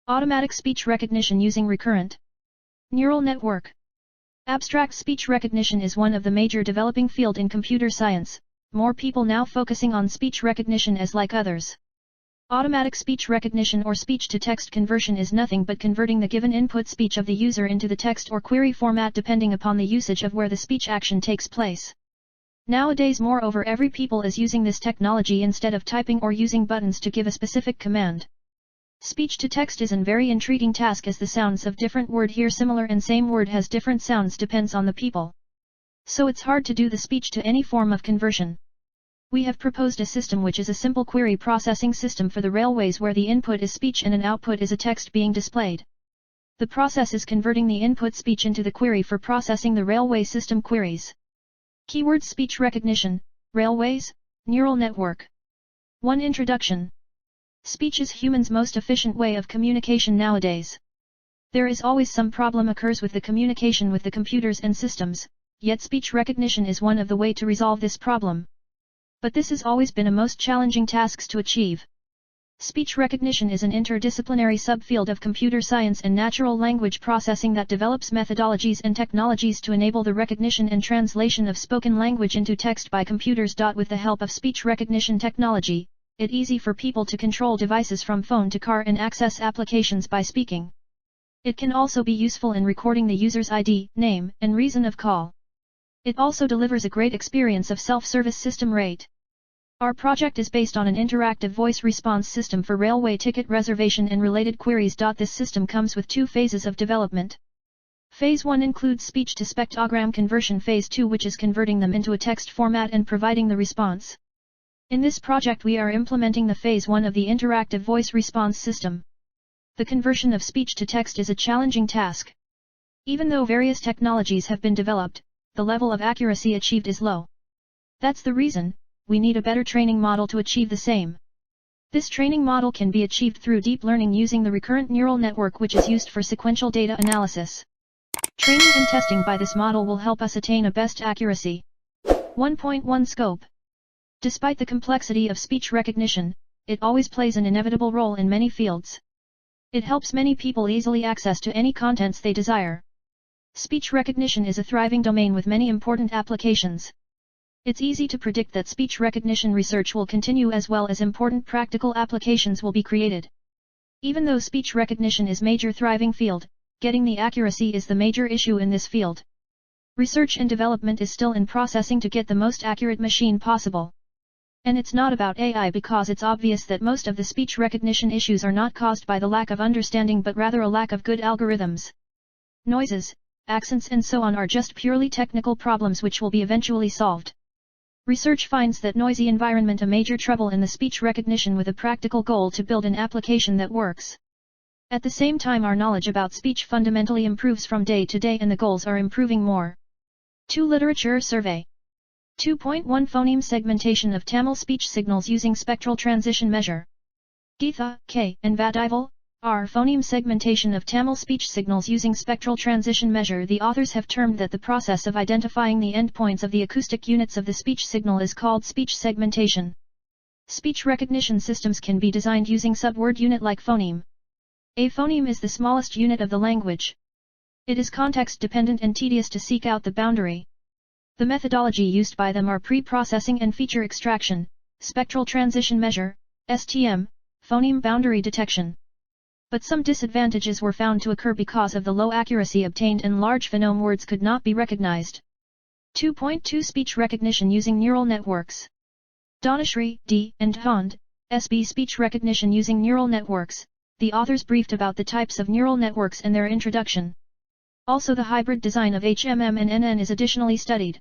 Automatic speech recognition using recurrent neural network. Abstract speech recognition is one of the major developing field in computer science, more people now focusing on speech recognition as like others. Automatic speech recognition or speech-to-text conversion is nothing but converting the given input speech of the user into the text or query format depending upon the usage of where the speech action takes place. Nowadays moreover every people is using this technology instead of typing or using buttons to give a specific command. Speech-to-text is an very intriguing task as the sounds of different word here similar and same word has different sounds depends on the people. So it's hard to do the speech to any form of conversion. We have proposed a system which is a simple query processing system for the railways where the input is speech and an output is a text being displayed. The process is converting the input speech into the query for processing the railway system queries. Keyword speech recognition, railways, neural network. 1. Introduction. Speech is humans' most efficient way of communication nowadays. There is always some problem occurs with the communication with the computers and systems, yet speech recognition is one of the way to resolve this problem. But this has always been a most challenging tasks to achieve. Speech recognition is an interdisciplinary subfield of computer science and natural language processing that develops methodologies and technologies to enable the recognition and translation of spoken language into text by computers. With the help of speech recognition technology, it's easy for people to control devices from phone to car and access applications by speaking. It can also be useful in recording the user's ID, name, and reason of call. It also delivers a great experience of self-service system rate. Our project is based on an interactive voice response system for railway ticket reservation and related queries. This system comes with 2 phases of development. Phase 1 includes speech to spectrogram conversion. Phase 2 which is converting them into a text format and providing the response. In this project we are implementing the phase 1 of the interactive voice response system. The conversion of speech to text is a challenging task. Even though various technologies have been developed, the level of accuracy achieved is low. That's the reason, we need a better training model to achieve the same. This training model can be achieved through deep learning using the recurrent neural network which is used for sequential data analysis. Training and testing by this model will help us attain a best accuracy. 1.1 Scope. Despite the complexity of speech recognition, it always plays an inevitable role in many fields. It helps many people easily access to any contents they desire. Speech recognition is a thriving domain with many important applications. It's easy to predict that speech recognition research will continue as well as important practical applications will be created. Even though speech recognition is a major thriving field, getting the accuracy is the major issue in this field. Research and development is still in processing to get the most accurate machine possible. And it's not about AI because it's obvious that most of the speech recognition issues are not caused by the lack of understanding but rather a lack of good algorithms. Noises, accents and so on are just purely technical problems which will be eventually solved. Research finds that noisy environment a major trouble in the speech recognition with a practical goal to build an application that works. At the same time our knowledge about speech fundamentally improves from day to day and the goals are improving more. 2. Literature survey. 2.1 Phoneme segmentation of Tamil speech signals using spectral transition measure. Geetha, K. and Vadivel, R. Phoneme segmentation of Tamil speech signals using spectral transition measure. The authors have termed that the process of identifying the endpoints of the acoustic units of the speech signal is called speech segmentation. Speech recognition systems can be designed using subword unit like phoneme. A phoneme is the smallest unit of the language. It is context dependent and tedious to seek out the boundary. The methodology used by them are pre-processing and feature extraction, spectral transition measure, STM, phoneme boundary detection. But some disadvantages were found to occur because of the low accuracy obtained and large phoneme words could not be recognized. 2.2 Speech recognition using neural networks. Dhanashri, D. and Dhand, SB Speech recognition using neural networks. The authors briefed about the types of neural networks and their introduction. Also the hybrid design of HMM and NN is additionally studied.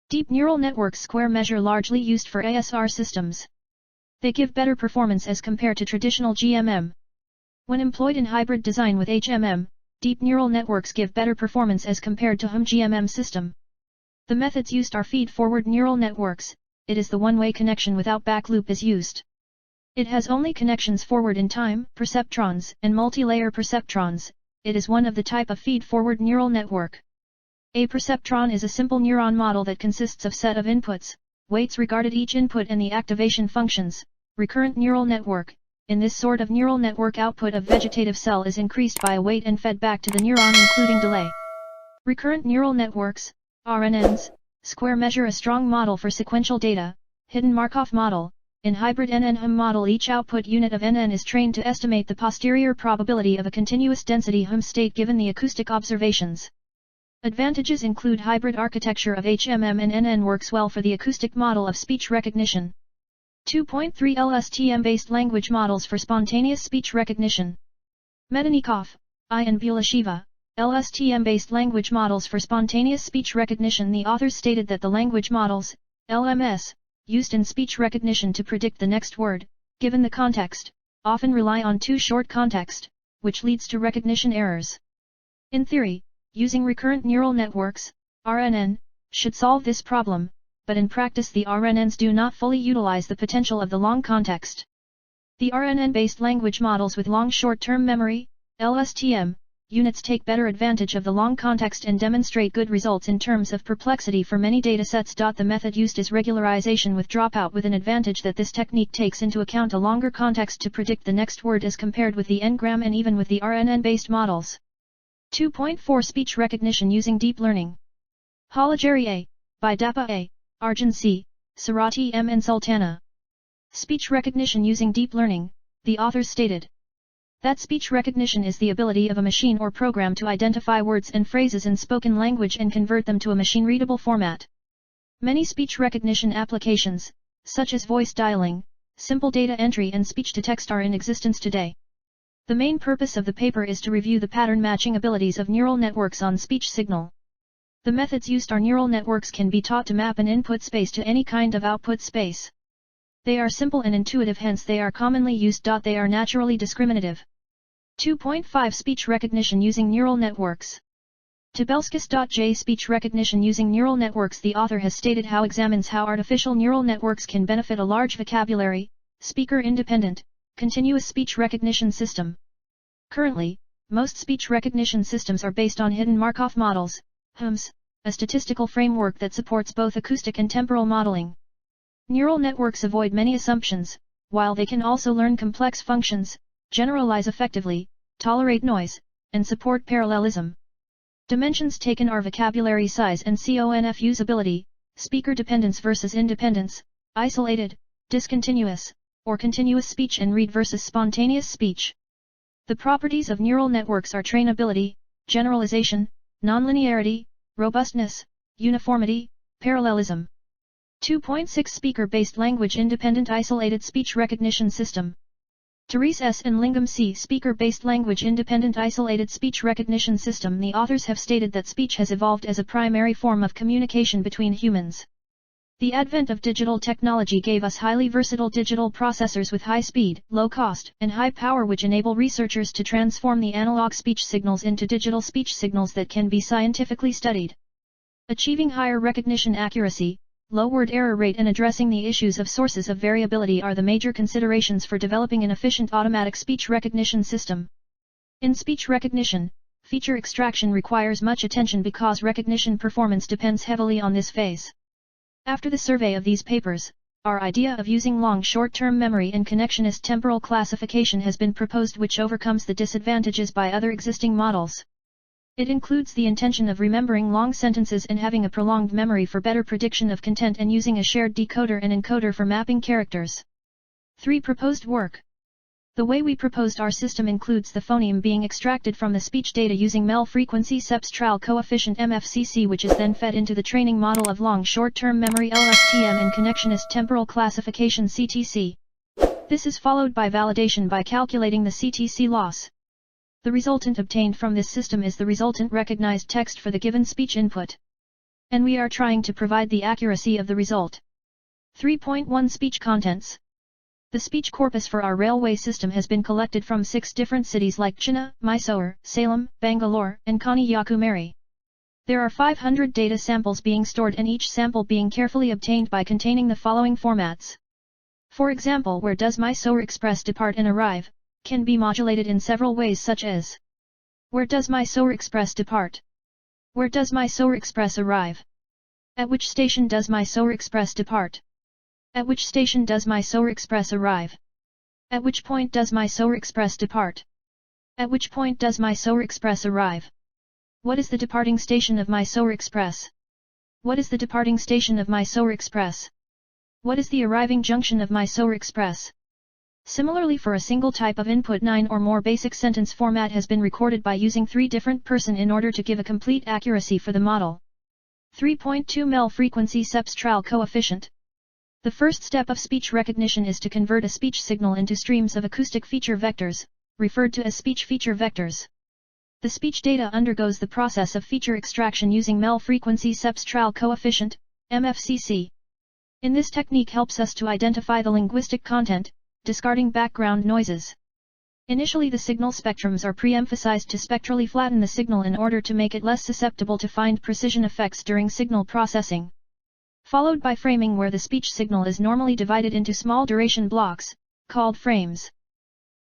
Deep neural networks square measure largely used for ASR systems. They give better performance as compared to traditional GMM. When employed in hybrid design with HMM, deep neural networks give better performance as compared to GMM system. The methods used are feed-forward neural networks. It is the one-way connection without back loop is used. It has only connections forward in time, perceptrons, and multi-layer perceptrons. It is one of the type of feed-forward neural network. A perceptron is a simple neuron model that consists of set of inputs, weights regarded each input and the activation functions. Recurrent neural network, In this sort of neural network, output of vegetative cell is increased by a weight and fed back to the neuron, including delay. Recurrent neural networks, RNNs, square measure a strong model for sequential data, hidden Markov model. In hybrid NN-HM model, each output unit of NN is trained to estimate the posterior probability of a continuous density HM state given the acoustic observations. Advantages include hybrid architecture of HMM and NN works well for the acoustic model of speech recognition. 2.3 LSTM-based language models for spontaneous speech recognition. Medanikov, I. and Bulasheva, LSTM-based language models for spontaneous speech recognition. The authors stated that the language models, LMS, used in speech recognition to predict the next word, given the context, often rely on too short context, which leads to recognition errors. In theory, using recurrent neural networks, RNN, should solve this problem, but in practice the RNNs do not fully utilize the potential of the long context. The RNN-based language models with long short-term memory, LSTM, units take better advantage of the long context and demonstrate good results in terms of perplexity for many datasets. The method used is regularization with dropout, with an advantage that this technique takes into account a longer context to predict the next word as compared with the n-gram and even with the RNN-based models. 2.4 Speech recognition using deep learning. Halageri A. Bidapa A. Arjun C. Sarati M. and Sultana. Speech recognition using deep learning, the authors stated that speech recognition is the ability of a machine or program to identify words and phrases in spoken language and convert them to a machine-readable format. Many speech recognition applications, such as voice dialing, simple data entry and speech-to-text are in existence today. The main purpose of the paper is to review the pattern matching abilities of neural networks on speech signal. The methods used are neural networks can be taught to map an input space to any kind of output space. They are simple and intuitive, hence they are commonly used. They are naturally discriminative. 2.5 Speech recognition using neural networks. Tabelskis.j Speech recognition using neural networks. The author has stated how examines how artificial neural networks can benefit a large vocabulary, speaker-independent, continuous speech recognition system. Currently, most speech recognition systems are based on hidden Markov models, HMS, a statistical framework that supports both acoustic and temporal modeling. Neural networks avoid many assumptions, while they can also learn complex functions, generalize effectively, tolerate noise, and support parallelism. Dimensions taken are vocabulary size and CONF usability, speaker dependence versus independence, isolated, discontinuous, or continuous speech, and read versus spontaneous speech. The properties of neural networks are trainability, generalization, nonlinearity, robustness, uniformity, parallelism. 2.6 Speaker-based language independent isolated speech recognition system. Therese S. and Lingam C. Speaker-based language independent isolated speech recognition system. The authors have stated that speech has evolved as a primary form of communication between humans. The advent of digital technology gave us highly versatile digital processors with high speed, low cost, and high power, which enable researchers to transform the analog speech signals into digital speech signals that can be scientifically studied. Achieving higher recognition accuracy, low word error rate, and addressing the issues of sources of variability are the major considerations for developing an efficient automatic speech recognition system. In speech recognition, feature extraction requires much attention because recognition performance depends heavily on this phase. After the survey of these papers, our idea of using long short-term memory and connectionist temporal classification has been proposed, which overcomes the disadvantages by other existing models. It includes the intention of remembering long sentences and having a prolonged memory for better prediction of content, and using a shared decoder and encoder for mapping characters. 3. Proposed work. The way we proposed our system includes the phoneme being extracted from the speech data using MEL frequency substral coefficient MFCC, which is then fed into the training model of long short-term memory LSTM and connectionist temporal classification CTC. This is followed by validation by calculating the CTC loss. The resultant obtained from this system is the resultant recognized text for the given speech input. And we are trying to provide the accuracy of the result. 3.1 Speech contents. The speech corpus for our railway system has been collected from 6 different cities like Chennai, Mysore, Salem, Bangalore, and Kanyakumari. There are 500 data samples being stored, and each sample being carefully obtained by containing the following formats. For example, where does Mysore Express depart and arrive, can be modulated in several ways, such as: where does Mysore Express depart? Where does Mysore Express arrive? At which station does Mysore Express depart? At which station does Mysore Express arrive? At which point does my SOAR Express depart? At which point does my SOAR Express arrive? What is the departing station of my SOAR Express? What is the departing station of my SOAR Express? What is the arriving junction of my SOAR Express? Similarly, for a single type of input, 9 or more basic sentence format has been recorded by using 3 different person in order to give a complete accuracy for the model. 3.2 MEL frequency substral coefficient. The first step of speech recognition is to convert a speech signal into streams of acoustic feature vectors, referred to as speech feature vectors. The speech data undergoes the process of feature extraction using MEL frequency substral coefficient, MFCC. In this technique helps us to identify the linguistic content, discarding background noises. Initially, the signal spectrums are pre-emphasized to spectrally flatten the signal in order to make it less susceptible to find precision effects during signal processing. Followed by framing, where the speech signal is normally divided into small duration blocks, called frames.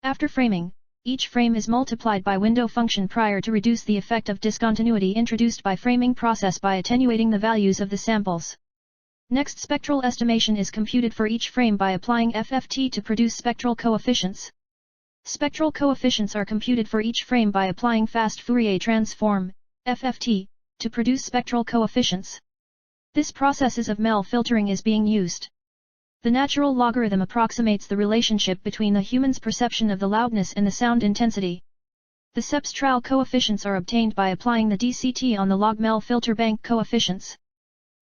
After framing, each frame is multiplied by window function prior to reduce the effect of discontinuity introduced by framing process by attenuating the values of the samples. Next, spectral estimation is computed for each frame by applying FFT to produce spectral coefficients. Spectral coefficients are computed for each frame by applying fast Fourier transform, FFT, to produce spectral coefficients. This process of MEL filtering is being used. The natural logarithm approximates the relationship between the human's perception of the loudness and the sound intensity. The substral coefficients are obtained by applying the DCT on the log MEL filter bank coefficients.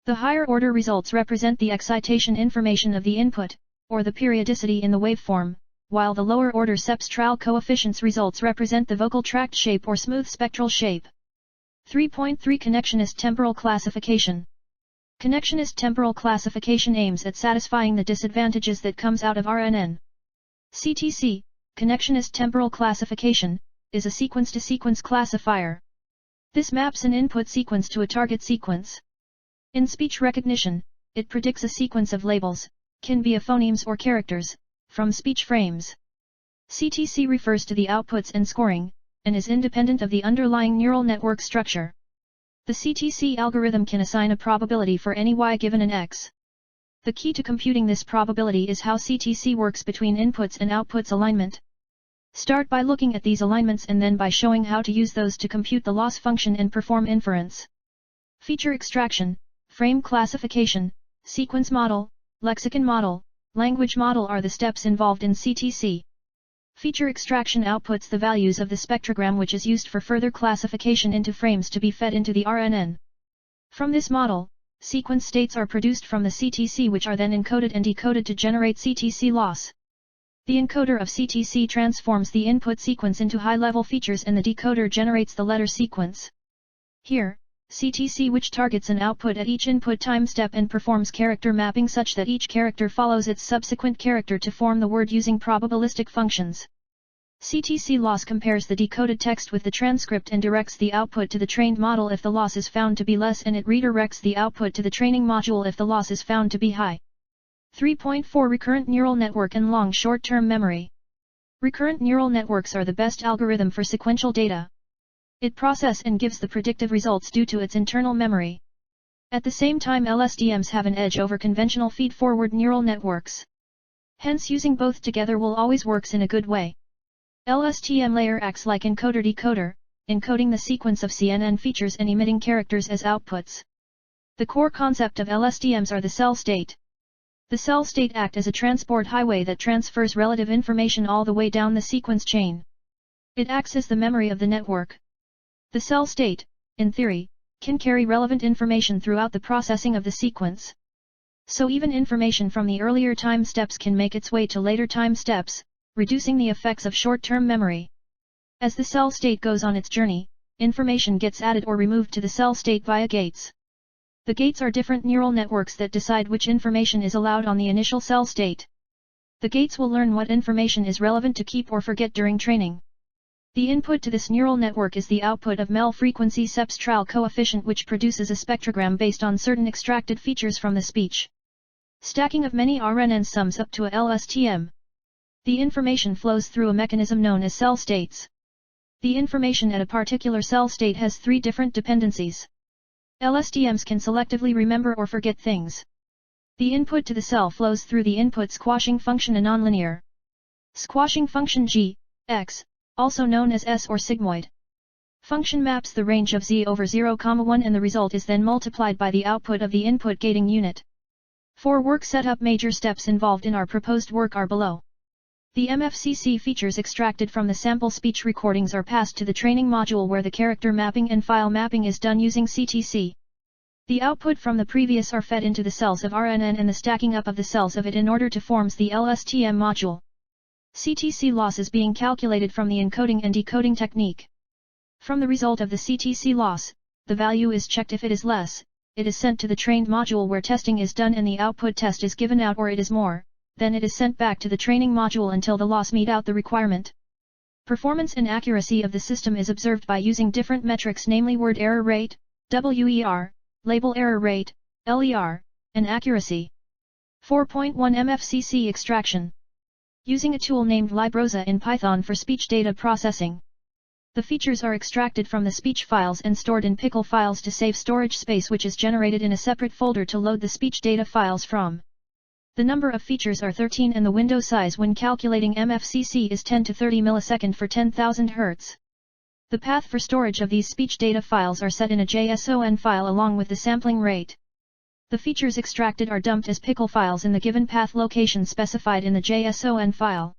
The higher order results represent the excitation information of the input, or the periodicity in the waveform, while the lower order substral coefficients results represent the vocal tract shape or smooth spectral shape. 3.3 Connectionist temporal classification. Connectionist temporal classification aims at satisfying the disadvantages that comes out of RNN. CTC, connectionist temporal classification, is a sequence-to-sequence classifier. This maps an input sequence to a target sequence. In speech recognition, it predicts a sequence of labels, can be phonemes or characters, from speech frames. CTC refers to the outputs and scoring, and is independent of the underlying neural network structure. The CTC algorithm can assign a probability for any y given an x. The key to computing this probability is how CTC works between inputs and outputs alignment. Start by looking at these alignments and then by showing how to use those to compute the loss function and perform inference. Feature extraction, frame classification, sequence model, lexicon model, language model are the steps involved in CTC. Feature extraction outputs the values of the spectrogram, which is used for further classification into frames to be fed into the RNN. From this model, sequence states are produced from the CTC, which are then encoded and decoded to generate CTC loss. The encoder of CTC transforms the input sequence into high-level features and the decoder generates the letter sequence. Here, CTC which targets an output at each input time step and performs character mapping such that each character follows its subsequent character to form the word using probabilistic functions. CTC loss compares the decoded text with the transcript and directs the output to the trained model if the loss is found to be less, and it redirects the output to the training module if the loss is found to be high. 3.4 Recurrent neural network and long short-term memory. Recurrent neural networks are the best algorithm for sequential data. It processes and gives the predictive results due to its internal memory. At the same time, LSTMs have an edge over conventional feed-forward neural networks. Hence, using both together will always works in a good way. LSTM layer acts like encoder-decoder, encoding the sequence of CNN features and emitting characters as outputs. The core concept of LSTMs are the cell state. The cell state acts as a transport highway that transfers relative information all the way down the sequence chain. It acts as the memory of the network. The cell state, in theory, can carry relevant information throughout the processing of the sequence. So even information from the earlier time steps can make its way to later time steps, reducing the effects of short-term memory. As the cell state goes on its journey, information gets added or removed to the cell state via gates. The gates are different neural networks that decide which information is allowed on the initial cell state. The gates will learn what information is relevant to keep or forget during training. The input to this neural network is the output of MEL frequency substral coefficient, which produces a spectrogram based on certain extracted features from the speech. Stacking of many RNNs sums up to a LSTM. The information flows through a mechanism known as cell states. The information at a particular cell state has 3 different dependencies. LSTMs can selectively remember or forget things. The input to the cell flows through the input squashing function, a nonlinear Squashing function g, x, also known as S or sigmoid. Function maps the range of z over 0,1 and the result is then multiplied by the output of the input gating unit. For work setup, major steps involved in our proposed work are below. The MFCC features extracted from the sample speech recordings are passed to the training module where the character mapping and file mapping is done using CTC. The output from the previous are fed into the cells of RNN and the stacking up of the cells of it in order to forms the LSTM module. CTC loss is being calculated from the encoding and decoding technique. From the result of the CTC loss, the value is checked. If it is less, it is sent to the trained module where testing is done and the output test is given out, or it is more, then it is sent back to the training module until the loss meet out the requirement. Performance and accuracy of the system is observed by using different metrics, namely word error rate, WER, label error rate, LER, and accuracy. 4.1 MFCC extraction. Using a tool named Librosa in Python for speech data processing. The features are extracted from the speech files and stored in pickle files to save storage space, which is generated in a separate folder to load the speech data files from. The number of features are 13 and the window size when calculating MFCC is 10 to 30 millisecond for 10,000 Hz. The path for storage of these speech data files are set in a JSON file along with the sampling rate. The features extracted are dumped as pickle files in the given path location specified in the JSON file.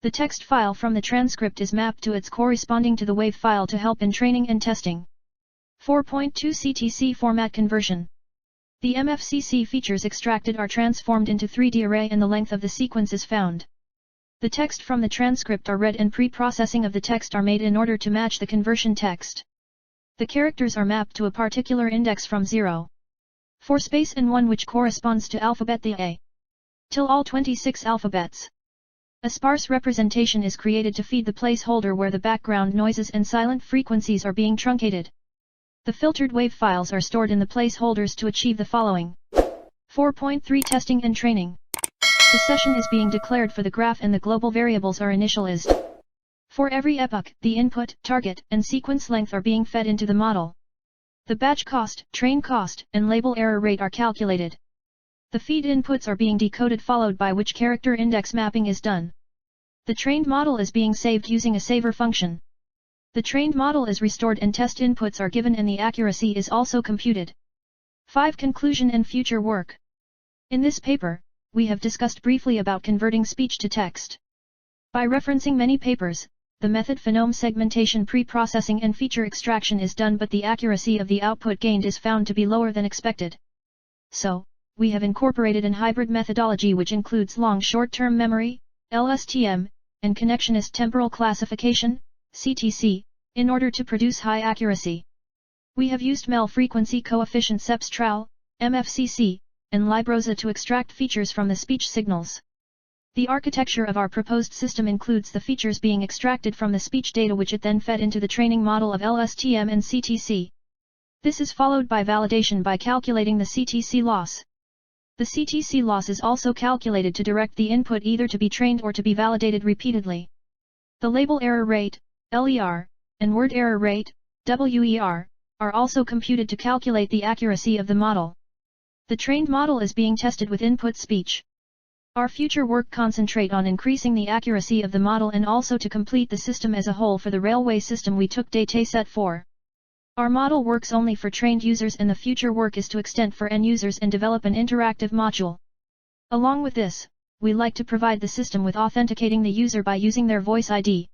The text file from the transcript is mapped to its corresponding to the WAV file to help in training and testing. 4.2 CTC format conversion. The MFCC features extracted are transformed into 3D array and the length of the sequence is found. The text from the transcript are read and pre-processing of the text are made in order to match the conversion text. The characters are mapped to a particular index from 0. 4 space and 1 which corresponds to alphabet the A. Till all 26 alphabets. A sparse representation is created to feed the placeholder where the background noises and silent frequencies are being truncated. The filtered WAV files are stored in the placeholders to achieve the following. 4.3 Testing and training. The session is being declared for the graph and the global variables are initialized. For every epoch, the input, target, and sequence length are being fed into the model. The batch cost, train cost, and label error rate are calculated. The feed inputs are being decoded, followed by which character index mapping is done. The trained model is being saved using a saver function. The trained model is restored and test inputs are given and the accuracy is also computed. 5. Conclusion and future work. In this paper, we have discussed briefly about converting speech to text. By referencing many papers, the method phenome segmentation, pre-processing and feature extraction is done, but the accuracy of the output gained is found to be lower than expected. So, we have incorporated an hybrid methodology which includes long short-term memory, LSTM, and connectionist temporal classification, CTC, in order to produce high accuracy. We have used MEL frequency coefficient SEPS-TRAL, MFCC, and Librosa to extract features from the speech signals. The architecture of our proposed system includes the features being extracted from the speech data which it then fed into the training model of LSTM and CTC. This is followed by validation by calculating the CTC loss. The CTC loss is also calculated to direct the input either to be trained or to be validated repeatedly. The label error rate, LER, and word error rate, WER, are also computed to calculate the accuracy of the model. The trained model is being tested with input speech. Our future work concentrate on increasing the accuracy of the model and also to complete the system as a whole. For the railway system we took dataset for. Our model works only for trained users and the future work is to extend for end users and develop an interactive module. Along with this, we like to provide the system with authenticating the user by using their voice ID.